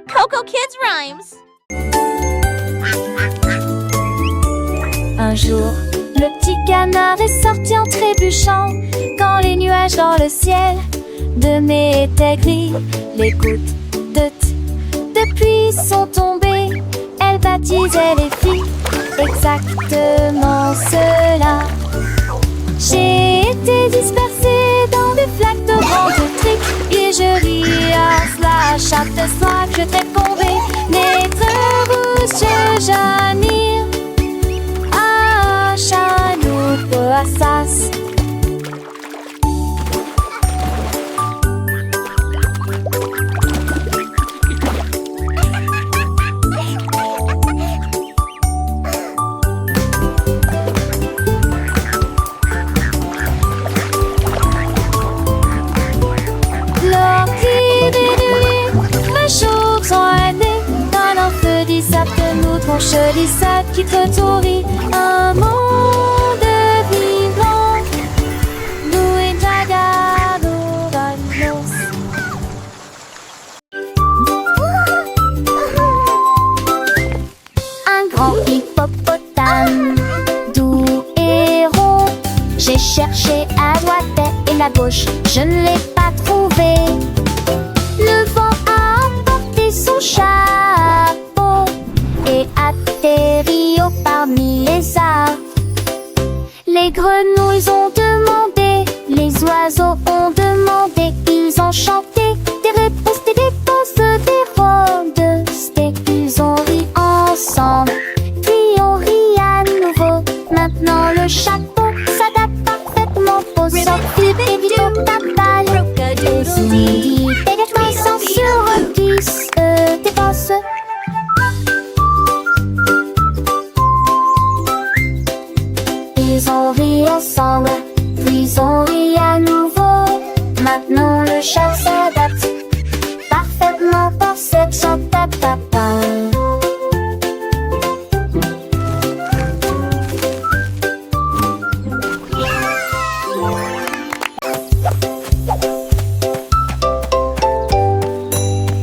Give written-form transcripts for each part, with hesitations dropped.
Coco Kids Rhymes. Un jour, le petit canard est sorti en trébuchant quand les nuages dans le ciel de mai étaient gris. Les gouttes de pluie sont tombées, elles baptisaient les filles, exactement cela. J'ai été dispersée dans des flaques de vent de tric et je ris à cela chaque fois que je t'ai tombé. Naître rouge, Janir, à Chanouk, Assas. Mon chelissa qui côtoie un monde vivant. Nous et Jaga, nous gagnons. Un grand hippopotame, doux et rond. J'ai cherché à droite et à gauche, je ne l'ai pas trouvé. Le vent a emporté son chapeau et atterri haut parmi les arbres. Les grenouilles ont demandé, les oiseaux ont demandé, ils ont chanté des réponses, des dépenses, des rôdes. Ils ont ri ensemble, puis on rit à nouveau. Maintenant le chapeau s'adapte parfaitement aux sorties et vite au tapal. Et si des sans sur qui se dépassent. Ils ont ri ensemble, puis on rit à nouveau. Maintenant le chat s'adapte parfaitement pour cette chante à papa.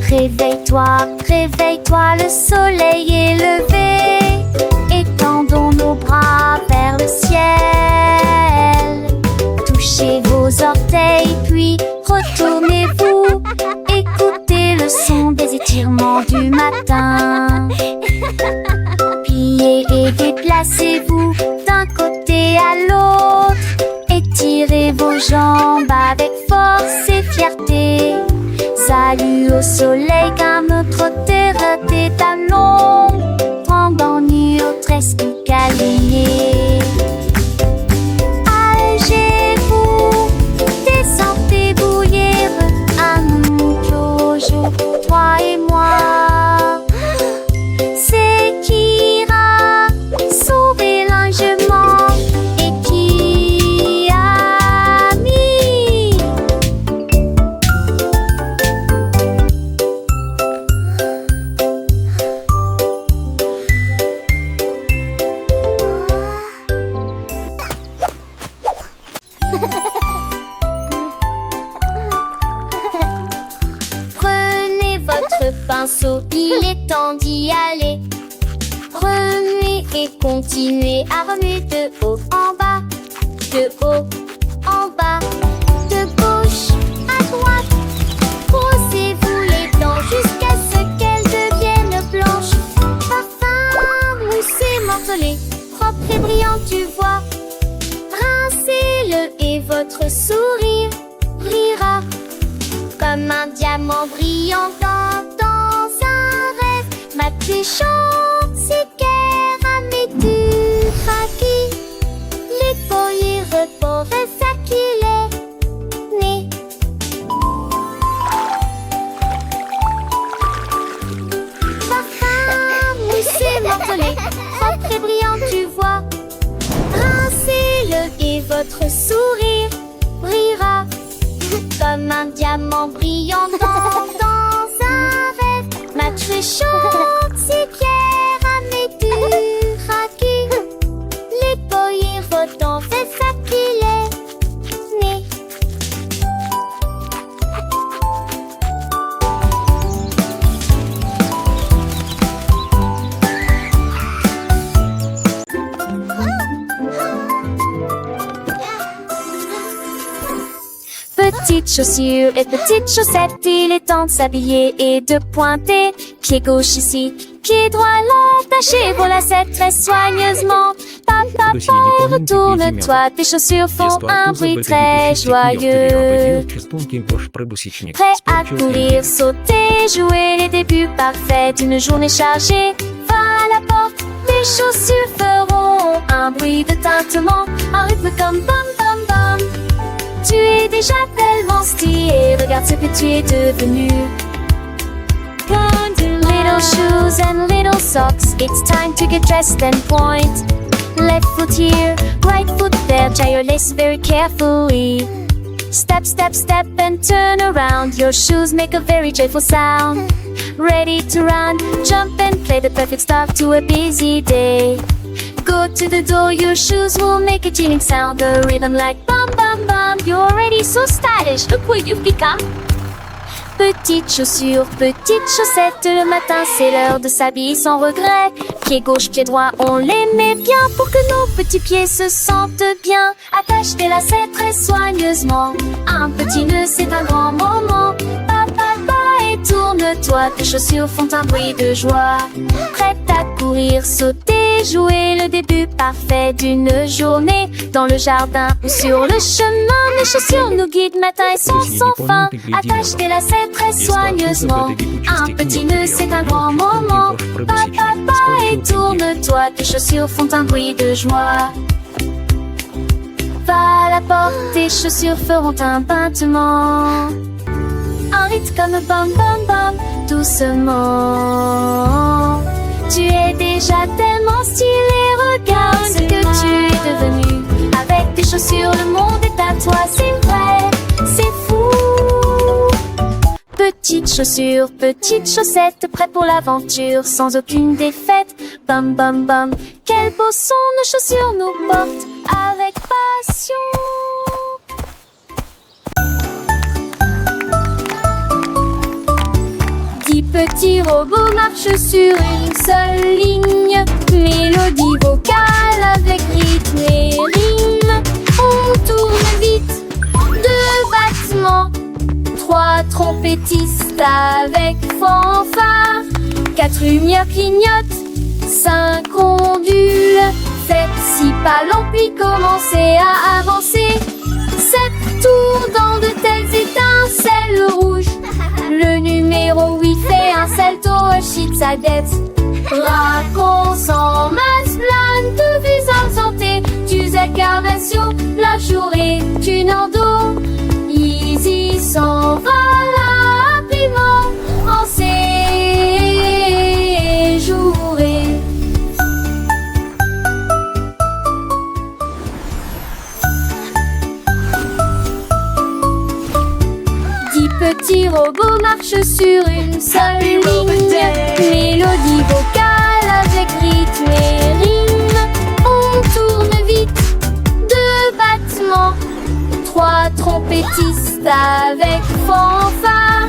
Réveille-toi, réveille-toi, le soleil est levé. Étendons nos bras vers le ciel. Touchez vos orteils, puis retournez-vous. Écoutez le son des étirements du matin. Pliez et déplacez-vous d'un côté à l'autre. Étirez vos jambes avec force et fierté. Salut au soleil car notre terre est à l'ombre. Pendant nuit au trésor câliné. Allégez-vous, descendez bouillir à nous toujours, toi et moi. C'est qui ira sauver l'enjement et qui a mis. Prenez votre pinceau, il est temps d'y aller. Remuez et continuez à remuer de haut en bas, de haut en bas, de gauche à droite. Brossez-vous les dents jusqu'à ce qu'elles deviennent blanches. Parfum, moussé, morcelé, propre et brillant, tu vois. Rincez-le et votre sourire brillera comme un diamant brillant dans un rêve. Ma plus chante, c'est tu craquis. Les poils reportent ça qu'il est né. Parfum, moussé, morcelé, propre et brillant, tu vois. Rincez-le et votre sourire brillera comme un diamant brillant dans un rêve. Ma très chante, c'est Pierre à mes duraki. Les poils votant, c'est ça qu'il est né. petites chaussures et petites chaussettes. Il est temps de s'habiller et de pointer. Pied gauche ici, pied droit là, attaché vos lacets très soigneusement. Papa, retourne-toi, tes chaussures font un bruit très joyeux. Prêt à courir, sauter, jouer les débuts parfaits d'une journée chargée. Va à la porte, tes chaussures feront un bruit de tintement, un rythme comme bam bam bam. Tu es déjà tellement stylé, regarde ce que tu es devenu. Little shoes and little socks, it's time to get dressed and point. Left foot here, right foot there, tie your lace very carefully. Step, step, step and turn around, your shoes make a very joyful sound. Ready to run, jump and play, the perfect start to a busy day. Go to the door, your shoes will make a chilling sound, a rhythm like bum bum bum. You're already so stylish, look what you've become. Petites chaussures, petites chaussettes, le matin c'est l'heure de s'habiller sans regret. Pied gauche, pied droit, on les met bien pour que nos petits pieds se sentent bien. Attache tes lacets très soigneusement, un petit nœud c'est un grand moment. Et tourne-toi, tes chaussures font un bruit de joie. Prête à courir, sauter, jouer le début parfait d'une journée. Dans le jardin ou sur le chemin, mes chaussures nous guident matin et soir sans fin. Attache tes lacets très soigneusement, un petit nœud c'est un grand moment. Et tourne-toi, tes chaussures font un bruit de joie. Va à la porte, tes chaussures feront un tintement, un rythme comme bam bam bam, doucement. Tu es déjà tellement stylé, regarde ce que tu es devenu. Avec tes chaussures, le monde est à toi, c'est vrai, c'est fou. Petites chaussures, petites chaussettes, prêtes pour l'aventure, sans aucune défaite. Bam bam bam, quel beau son nos chaussures nous portent avec passion. 10 petits robots marchent sur une seule ligne. Mélodie vocale avec rythme et rime. On tourne vite, 2 battements, 3 trompettistes avec fanfare, 4 lumières clignotent, 5 ondules. Faites 6 pas lents puis commencez à avancer. 7 tours dans de telles étincelles rouges. Le numéro 8 fait un salto, agite sa tête. Raconte en masse, plane de vues absentées. Tu acclamations, la journée, tu n'en dos. Easy s'en va rapidement en séjouré. Petits robots marchent sur une seule ligne. Mélodie vocale avec rythme et rime. On tourne vite, 2 battements, 3 trompettistes avec fanfare,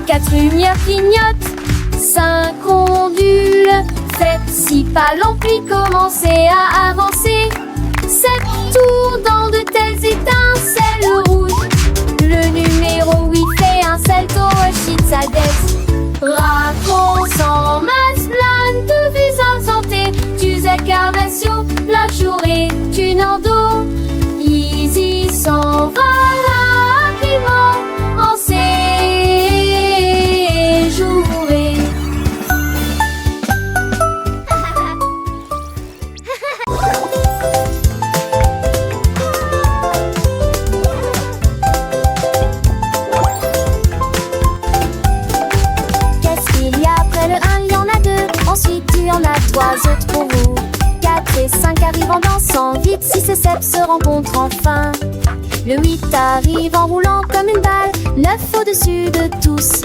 4 lumières clignotent, 5 ondules. Faites 6 pas lents puis commencez à avancer. 7 tours dans de telles étincelles rouges. Le numéro 8 fait un salto, agite sa tête. Raconte en masse, plane de vues absentées. Tu acclamations, la journée, tu n'en dos. Easy s'en va rapidement en séjouré. Ensuite tu en as 3 autres pour vous. 4 et 5 arrivent en dansant vite. 6 et 7 se rencontrent enfin. Le 8 arrive en roulant comme une balle, 9 au-dessus de tous.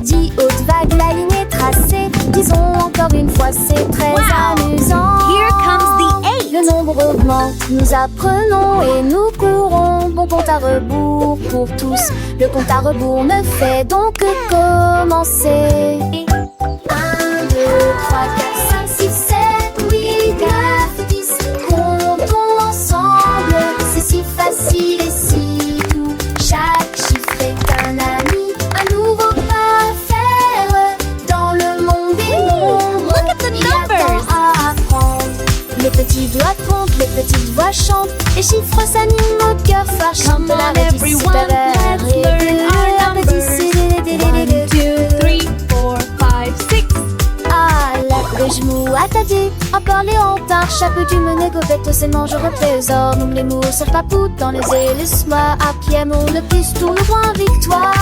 10 hautes vagues, la ligne est tracée. Disons encore une fois, c'est très amusant. Here comes the 8. Le nombre augmente, nous apprenons et nous courons. Bon compte à rebours pour tous. Le compte à rebours ne fait donc que commencer. 1, 2, 3, 4, 5, 6, 7, 8, 9, 10. Comptons ensemble, c'est si facile et si doux. Chaque chante la redis super. Let's learn our numbers. 1, 2, 3, 4, 5, 6. Ah, la genou attendez, encore Léontard, chapeau du mené gobette, c'est mange trésor, nomme les mots, ça papou dans les ailes, laisse-moi, à qui aimons le plus, tourne le point victoire.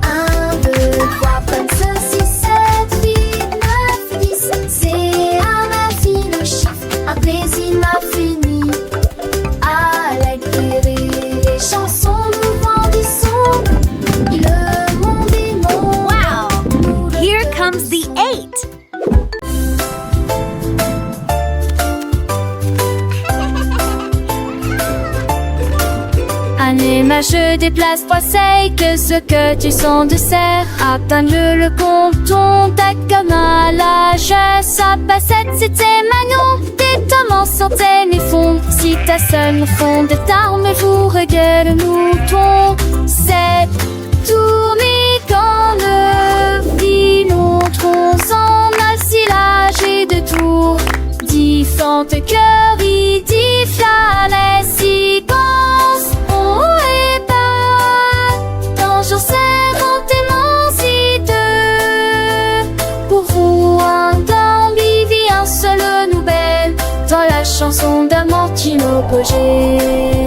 1, 2, 3, comme ceci, 7, 8, 9, 10, c'est un infini le chiffre, un plaisir m'a fini. À l'écrire les chansons, nous grandissons, le monde est mon. Wow! Here comes the 8. Anima, je déplace trois seils, que ce que tu sens de serre. Atteins-le le compton, ta comme à l'âge. Ça passette, c'était Manon. Des tomes en centaines et fond. Si ta seule fond de tarmes, vous regarde le mouton. C'est tourné quand le filon tronc en assilage et de tours. Différentes cœurs, il dit la séquence. Jour servante émancite. Pour vous un temps vivit un seul nouvelle dans la chanson d'Amantino Cogé.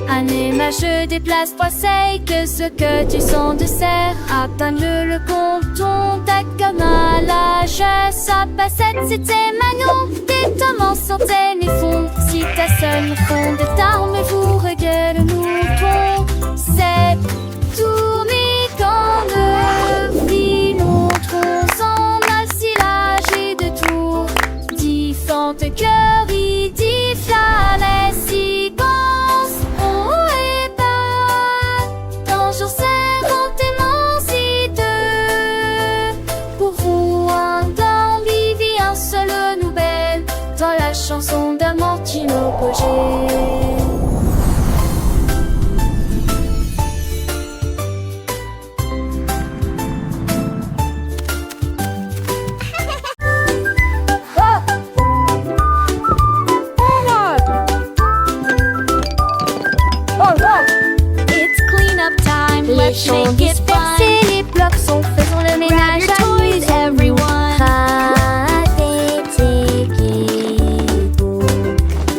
Anima, je déplace trois seils, que ce que tu sens de serre. Atteins-le le compton, ta comme à l'âge. Sa passette, c'était Manon. Des tomes en centaines et fond. Si ta seule fond de tarmes, vous regarde le mouton. C'est tourné quand le filon tronc en assilage et de tours. Différentes cœurs, il dit la séquence. Jour servante émancite. Pour vous un temps vivit un seul nouvelle dans la chanson d'Amantino Cogé. Let's champs make it fun. dispersés, les blocs sont faisons le ménage Grab your à toys, everyone.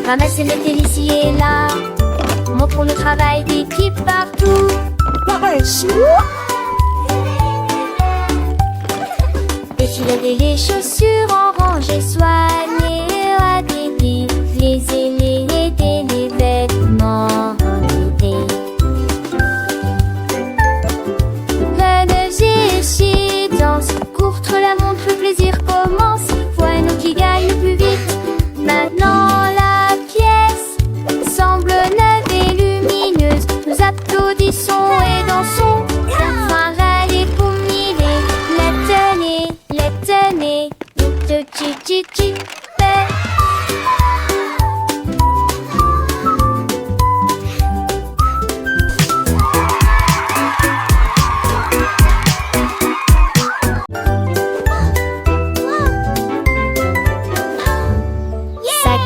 Ramassez, mettez ici et là. Montrons le travail d'équipe partout. Défiler les chaussures en rangée, soigner à des billes, les ailés, aider les vêtements enlevés. Danse, courte la montre, le plaisir commence. Voilà qui gagne le plus vite. Maintenant la pièce semble neuve et lumineuse. Nous applaudissons et dansons. Enfin râler pour miller. Les tenez, chi.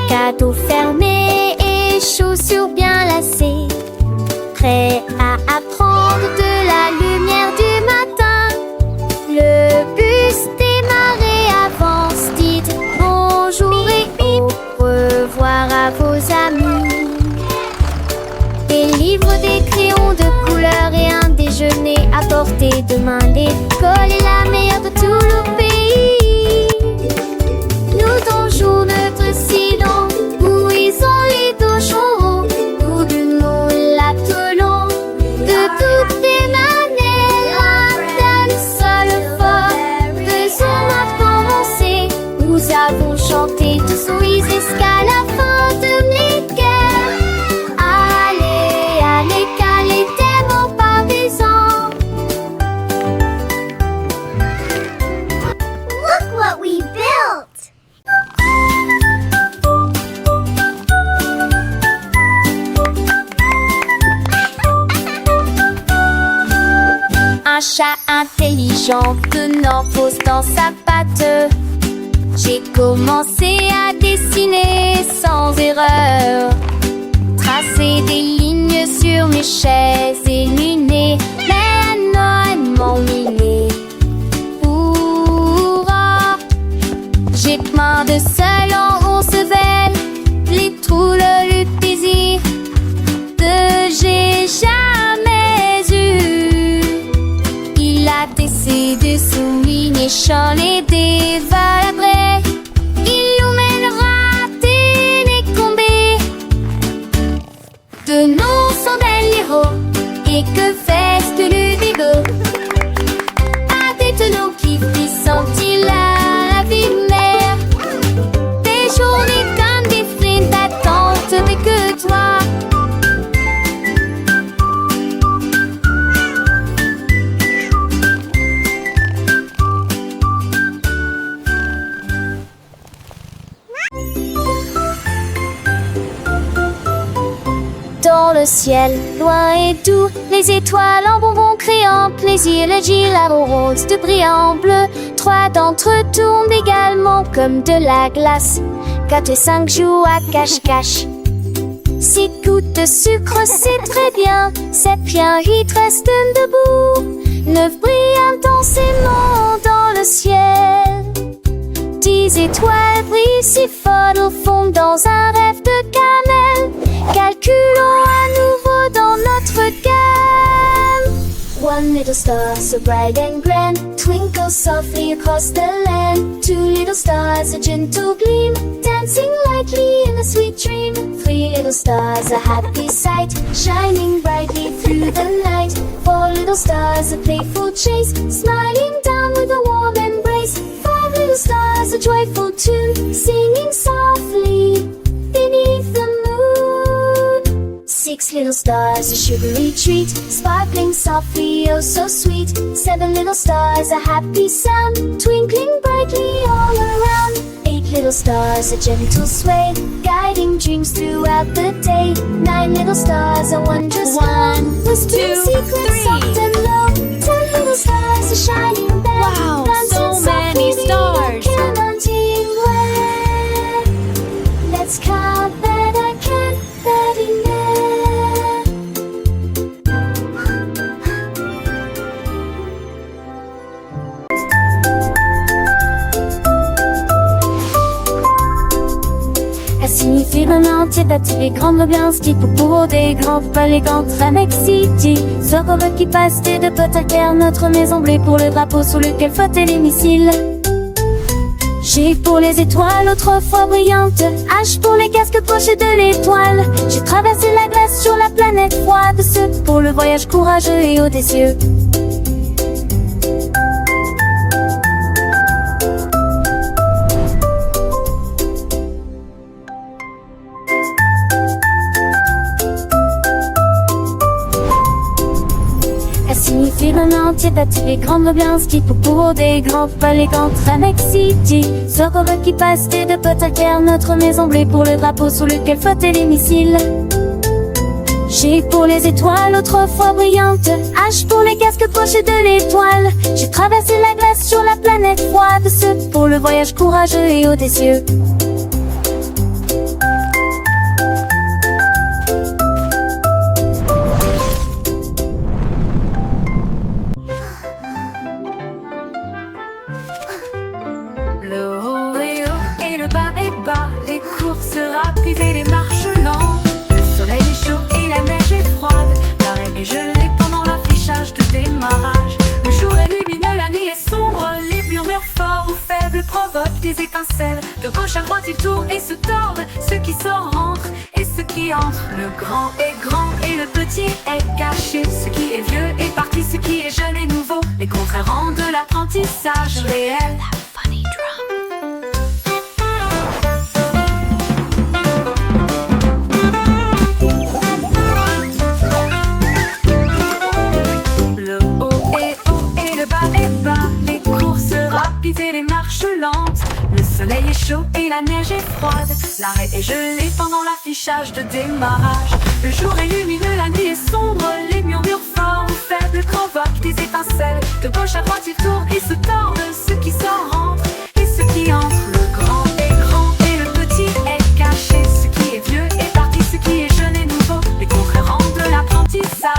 Cadeau fermé et chaussures bien lacées, prêt à un chat intelligent tenant pose dans sa patte. J'ai commencé à dessiner sans erreur, tracer des lignes sur mes chaises et lunettes. Mais Noël m'ennuyait. J'ai plein de sel en Roncevelle, les trous, le plaisir que j'ai jamais eu. Il a tessé de souligner champs et des valabrés. Il nous mènera télécombés. De nous sont des héros et que feste le bigot. À des tonneaux qui frissent-ils la vie mère. Des journées comme des sprints d'attente, mais que toi. Dans le ciel, loin et doux, les étoiles en bonbons créant plaisir. Le gilabo rose de brillant bleu, 3 d'entre eux tournent également comme de la glace. 4 et 5 jouent à cache-cache. 6 gouttes de sucre, c'est très bien. 7 bien, 8 restent debout. 9 brillent intensément dans le ciel. 10 étoiles brillent si fort au fond dans un rêve de cannelle. Calculons à nouveau dans notre gamme. One little star, so bright and grand, twinkles softly across the land. 2 little stars, a gentle gleam, dancing lightly in a sweet dream. 3 little stars, a happy sight, shining brightly through the night. 4 little stars, a playful chase, smiling down with a warm embrace. 5 little stars, a joyful tune, singing softly beneath the moon. 6 little stars, a sugary treat, sparkling softly, oh so sweet. 7 little stars, a happy sound, twinkling brightly all around. 8 little stars, a gentle sway, guiding dreams throughout the day. 9 little stars, a wondrous one, whispering secrets soft and low. 10 little stars, a shining bell, Wow, dancing so many softly, stars. counting where. Let's count that I can, that in there. Elle signifie le entier battu les grandes bien ski pour des grands palais contre Mexique City. Sort qui passe de Potaker, notre maison bleue pour le drapeau sous lequel flottaient les missiles. G pour les étoiles autrefois brillantes, H pour les casques poches de l'étoile. J'ai traversé la glace sur la planète froide, ce pour le voyage courageux et audacieux. Signifie le entier battu les grandes bien ski pour des grands palais contre Mexique City. Sort qui passe de Potaker, notre maison bleue pour le drapeau sous lequel flottaient les missiles. G pour les étoiles autrefois brillantes, H pour les casques poches de l'étoile. J'ai traversé la glace sur la planète froide, ce pour le voyage courageux et audacieux. Le haut est haut et le bas est bas, les courses rapides et les marches lentes. Le soleil est chaud et la neige est froide, l'arène est gelée pendant l'affichage de démarrage. Le jour est lumineux, la nuit est sombre, les murmures forts ou faibles provoquent des étincelles. De gauche à droite ils tournent et se tordent, ceux qui sortent rentrent et ceux qui entrent. Le grand est grand et le petit est caché, ce qui est vieux est parti, ce qui est jeune est nouveau. Les contraires rendent l'apprentissage réel. Et les marches lentes, le soleil est chaud et la neige est froide, l'arrêt est gelé pendant l'affichage de démarrage. Le jour est lumineux, la nuit est sombre, les murmures forts ou faibles provoquent des étincelles.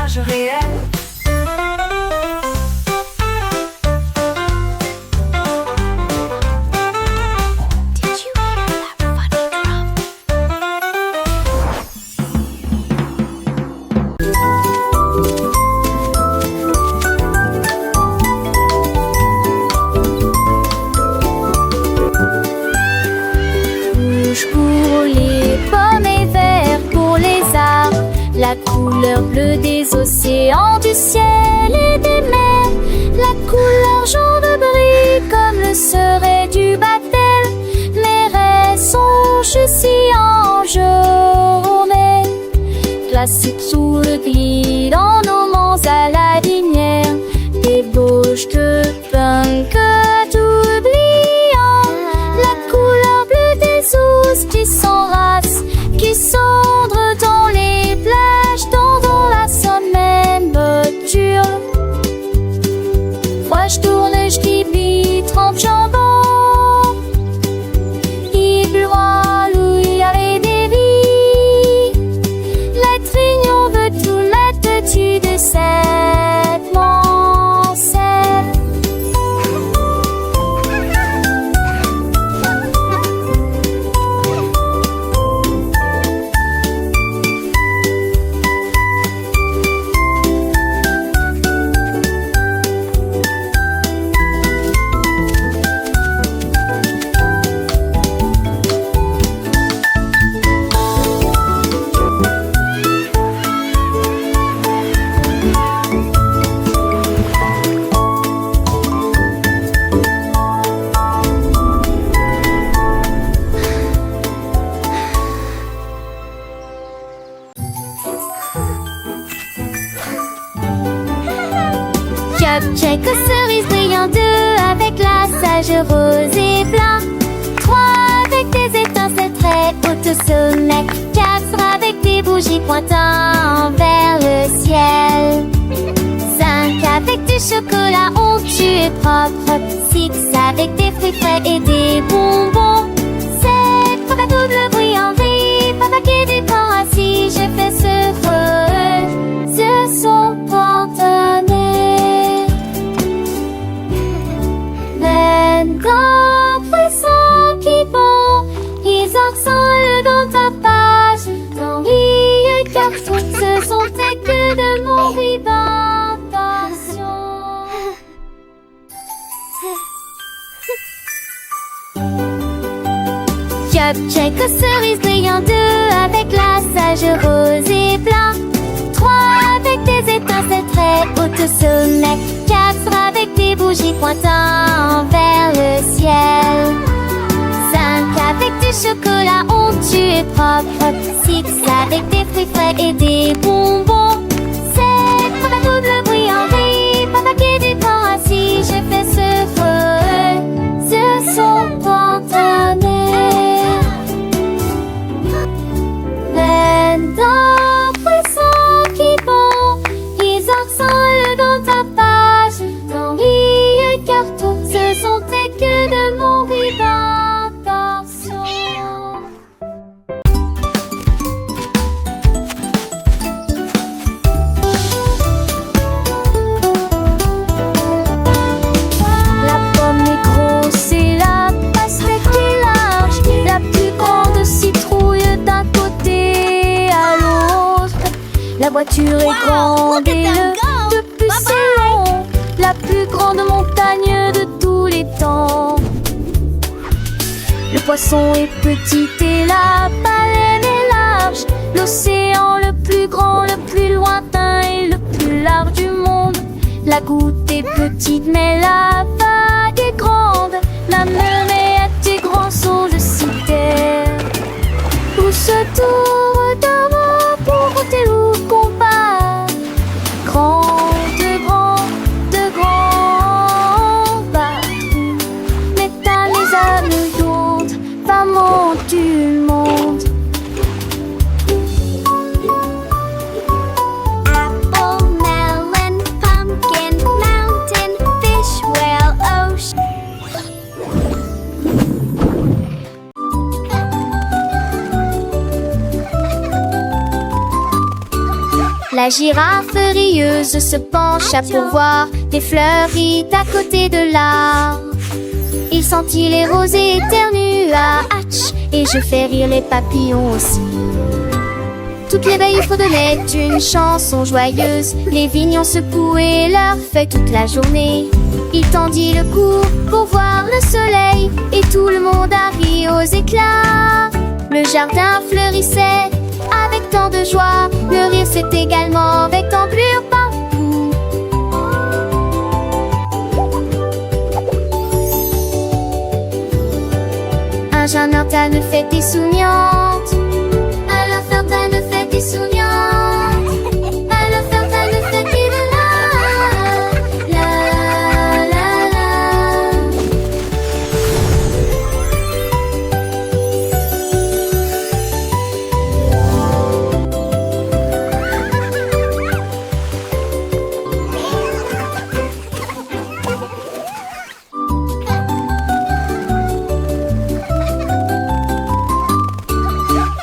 personnages réels. Pour les pommes et vert pour les arbres, la couleur bleue des océans, du ciel et des mers, la couleur jaune brille comme le serait du baptême. Mes rêves sont si en journée, classiques sous le gris dans nos monts à la linière, débauche de punk oubliant la couleur bleue des ours qui s'enracent, qui cendrent dans les plages, dans la semaine boture. Moi je tourne, je dis 30 jambons, il bloie, il y avait des vies. La trignon veut tout là-dessus de cette mancelle. Check cerise brillant, 2 avec la sage rose et blanc, 3 avec des étincelles très hautes au sommet, 4 avec des bougies pointant vers le ciel, 5 avec du chocolat onctueux et propre, 6 avec des fruits frais et des bonbons, 7 pour la double brillant gris, papa qui est du corps assis, je fais ce feu, ce son partenaire. D'un poisson qui vont, ils ensemble dans ta page, dans les cartons, ce sont tes que de mon vibration. Check cerise brillant, 2 avec la sage rose et blanc, 3 avec des étincelles très hautes au sommet, 4 avec des bougies pointant vers le ciel, 5 avec du chocolat onctueux et propre, 6 avec des fruits frais et des bonbons, 7 pour la double brillant gris, papa qui est du corps assis, je fais ce feu, ce son partenaire. D'un poisson qui vont, ils ensemble dans ta page, dans les cartons, ce sont tes que de mon vibration. La pomme est grosse et la pastèque est large, la plus grande citrouille d'un côté à l'autre. La voiture est grande et le bus est long, la plus grande montagne de tous les temps. Le poisson est petit et la baleine est large, l'océan le plus grand, le plus lointain et le plus large du monde. La goutte est petite mais la vague est grande, la mer est grand son de citerre. Tous autour d'un mot pour compter ou combat, grand, de grand bateau, métal les âmes d'ondes, femme du monde. Apple, melon, pumpkin, mountain, fish, whale, ocean. La girafe rieuse se pencha pour voir des fleuris à côté de l'arbre. Il sentit les roses et éternua, hatch, et je fais rire les papillons aussi. Toutes les veilles fredonnaient une chanson joyeuse. Les vignons secouaient leurs feuilles toute la journée. Il tendit le cou pour voir le soleil, et tout le monde a ri aux éclats. Le jardin fleurissait avec tant de joie. Le rire s'est également avec ampleur partout. Un jeune orta ne fait des souriantes. Alors Ferdinand ne fait des souriantes. Alors Ferdinand ne fait que de la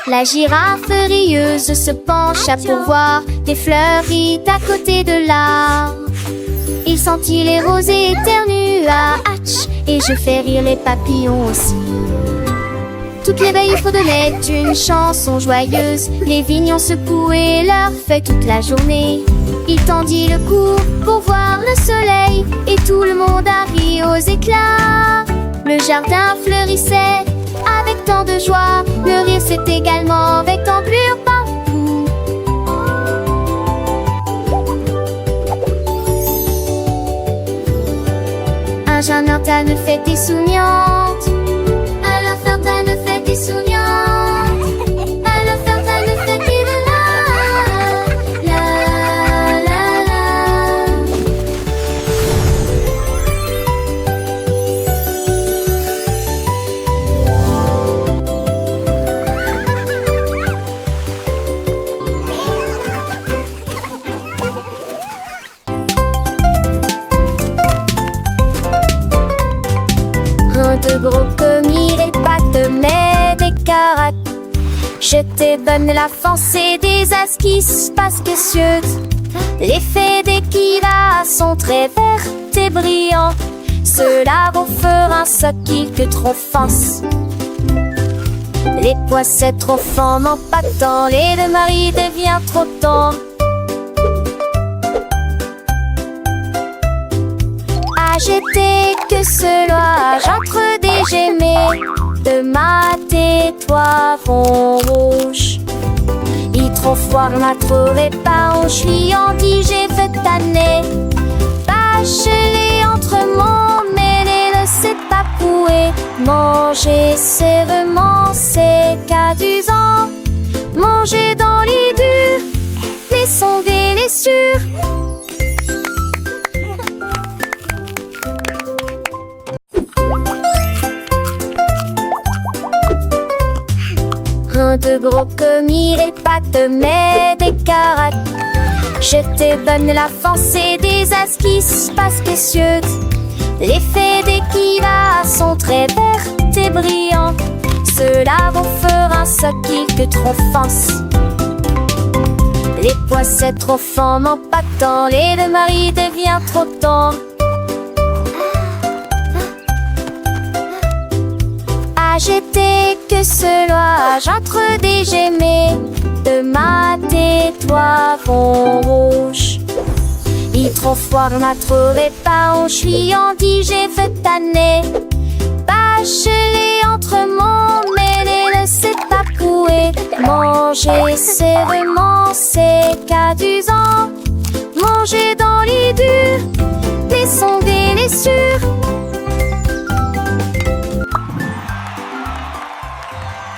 La girafe rieuse se pencha pour voir des fleuris à côté de l'arbre. Il sentit les roses et éternua, hatch, et je fais rire les papillons aussi. Toutes les veilles fredonnaient une chanson joyeuse. Les vignons secouaient leurs feuilles toute la journée. Il tendit le cou pour voir le soleil, et tout le monde a ri aux éclats. Le jardin fleurissait avec tant de joie. Le rire s'est également avec ampleur partout. Un jeune orta ne fait des souriantes. Alors Ferdinand ne fait des souriantes. Alors Ferdinand ne fait que de la de gros commis, les pattes, mais des carottes. Je te donne la foncée des esquisses parce que cieuses. L'effet des kivas sont très verts et brillants. Cela vous fera un soquille que trop fonce. Les poissets trop fins n'en pas tant. Les deux maris devient trop tendre. J'étais que cela, j'entre des gemets de ma tais-toi vont rouge. Il trop froid m'a trouvé pas, on suis en dit j'ai fait tanner. Bachelé entre mon mêlé, ne sait pas pouer. Manger sévèrement, c'est qu'adusant. Manger dans les durs, les sonder les sûrs. De gros commis, les pattes, mais des carottes. Je te donne la foncée des esquisses parce que cieuses. L'effet des kivas sont très verts et brillants. Cela vous fera un soquille que trop fonce. Les poissets trop fins n'en pas tant. Les deux maris devient trop tendre. J'étais que cela, j'entre des gemets de ma tais-toi vont rouge. Il trop froid m'a trouvé pas, on suis en dit j'ai fait tanner. Bachelé entre mon mêlé, ne sait pas couer. Manger sévèrement, c'est qu'adusant. Manger